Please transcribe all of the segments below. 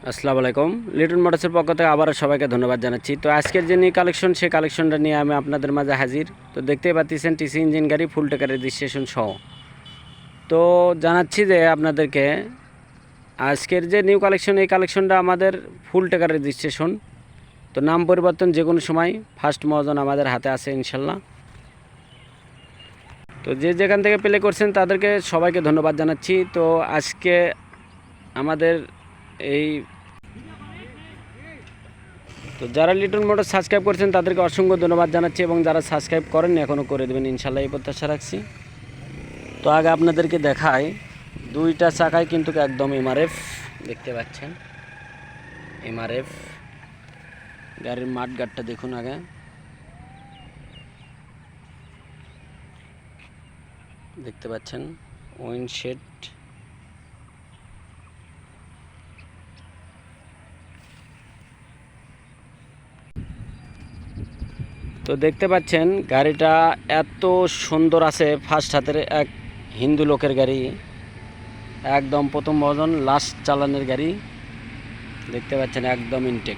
আসসালামু আলাইকুম। লিটন মোটরসের পক্ষ থেকে আবারও সবাইকে ধন্যবাদ জানাচ্ছি। তো আজকের যে নিউ কালেকশন, সেই কালেকশনটা নিয়ে আমি আপনাদের মাঝে হাজির। তো দেখতেই পাচ্ছেন টিসি ইঞ্জিন গাড়ি, ফুল টেকার রেজিস্ট্রেশন সহ। তো জানাচ্ছি যে আপনাদেরকে আজকের যে নিউ কালেকশন, এই কালেকশনটা আমাদের ফুল টেকার রেজিস্ট্রেশন। তো নাম পরিবর্তন যে কোনো সময়, ফার্স্ট মহাজন আমাদের হাতে আছে ইনশাল্লাহ। তো যে যেখান থেকে প্লে করছেন তাদেরকে সবাইকে ধন্যবাদ জানাচ্ছি। তো আজকে আমাদের এই তো যারা লিটন মোটর সাবস্ক্রাইব করছেন তাদেরকে অসংখ্য ধন্যবাদ জানাচ্ছি, এবং যারা সাবস্ক্রাইব করেননি এখনও করে দেবেন ইনশাল্লাহ, এই প্রত্যাশা রাখছি। তো আগে আপনাদেরকে দেখাই, দুইটা চাকায় কিন্তু একদম এমআরএফ দেখতে পাচ্ছেন। এমআরএফ গাড়ির মাঠগাটটা দেখুন আগে, দেখতে পাচ্ছেন উইন্ডশেড। তো দেখতে পাচ্ছেন গাড়িটা এত সুন্দর আছে, ফার্স্ট হাতের এক হিন্দু লোকের গাড়ি, একদম প্রথম ভার্সন লাস্ট চালানের গাড়ি দেখতে পাচ্ছেন, একদম ইনটেক।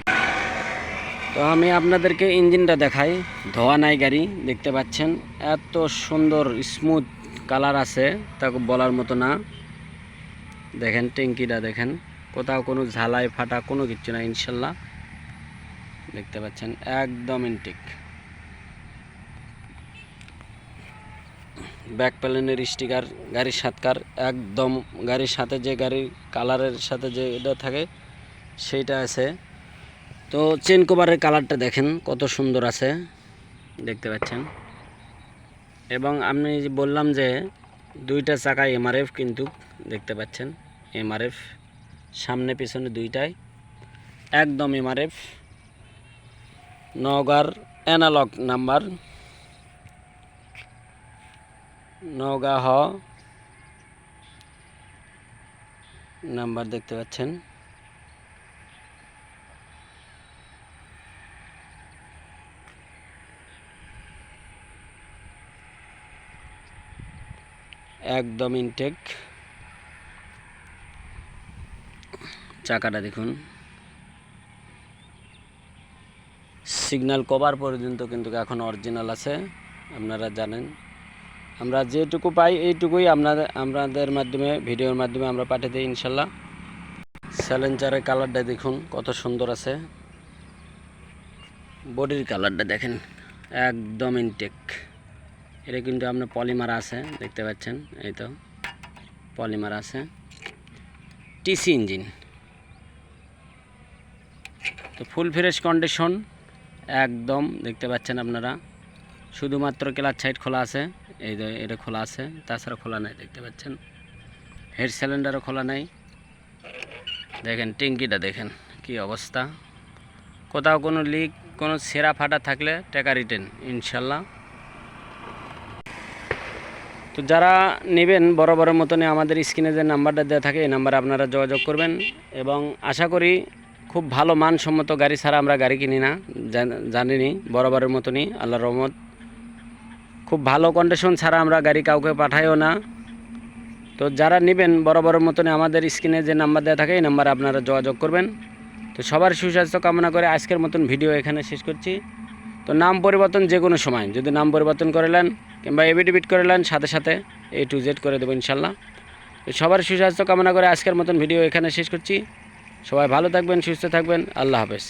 তো আমি আপনাদেরকে ইঞ্জিনটা দেখাই, ধোয়া নাই গাড়ি দেখতে পাচ্ছেন, এত সুন্দর স্মুথ কালার আছে তা বলার মতো না। দেখেন ট্যাঙ্কিটা দেখেন, কোথাও কোনো ঝালাই ফাটা কোনো কিছু না ইনশাল্লাহ, দেখতে পাচ্ছেন একদম ইনটেক। ব্যাক প্যানেলের স্টিকার, গাড়ির সাতকার একদম, গাড়ির সাথে যে গাড়ির কালারের সাথে যে এটা থাকে সেইটা আছে। তো চেন কভারের কালারটা দেখেন কত সুন্দর আছে দেখতে পাচ্ছেন। এবং আমি বললাম যে দুইটা চাকা এমআরএফ কিন্তু দেখতে পাচ্ছেন, এমআরএফ সামনে পিছনে দুইটাই একদম এমআরএফ। নওগাঁর অ্যানালগ নাম্বার, নওগাঁ হ নাম্বার দেখতে পাচ্ছেন। একদম ইনটেক। চাকাটা দেখুন, সিগন্যাল কভার পর্যন্ত কিন্তু এখন অরিজিনাল আছে। আপনারা জানেন আমরা যেটুকু পাই এইটুকুই আপনাদের মাধ্যমে, ভিডিওর মাধ্যমে আমরা পাঠিয়ে দিই ইনশাল্লাহ। স্যালেঞ্জারের কালারটা দেখুন কত সুন্দর আছে, বডির কালারটা দেখেন একদম ইনটেক। এটা কিন্তু আপনার পলিমার আছে দেখতে পাচ্ছেন, এই তো পলিমার আছে। টিসি ইঞ্জিন, তো ফুল ফ্রেশ কন্ডিশন একদম দেখতে পাচ্ছেন আপনারা। শুধুমাত্র ক্লাচ সাইড খোলা আছে, এই যে এটা খোলা আছে, তাছাড়া খোলা নাই দেখতে পাচ্ছেন। হেড সিলিন্ডারও খোলা নাই। দেখেন ট্যাঙ্কিটা দেখেন কি অবস্থা, কোথাও কোনো লিক কোনো ছেঁড়া ফাটা থাকলে টাকা রিটার্ন ইনশাল্লাহ। তো যারা নেবেন বরাবরের মতনই আমাদের স্ক্রিনে যে নাম্বারটা দেওয়া থাকে এই নাম্বারে আপনারা যোগাযোগ করবেন, এবং আশা করি খুব ভালো মানসম্মত গাড়ি ছাড়া আমরা গাড়ি কিনি না, জানিনি বরাবরের মতনই আল্লাহর রহমত। খুব ভালো কন্ডিশন ছাড়া আমরা গাড়ি কাউকে পাঠাইও না। তো যারা নেবেন বরাবরের মতনই আমাদের স্ক্রিনে যে নাম্বার দেওয়া থাকে এই নাম্বারে আপনারা যোগাযোগ করবেন। তো সবার সুস্বাস্থ্য কামনা করে আজকের মতন ভিডিও এখানে শেষ করছি। তো নাম পরিবর্তন যে কোনো সময় যদি নাম পরিবর্তন করলেন কিংবা এবিডিবিট করলেন, সাথে সাথে A to Z করে দেবো ইনশাল্লাহ। তো সবার সুস্বাস্থ্য কামনা করে আজকের মতন ভিডিও এখানে শেষ করছি। সবাই ভালো থাকবেন, সুস্থ থাকবেন, আল্লাহ হাফেজ।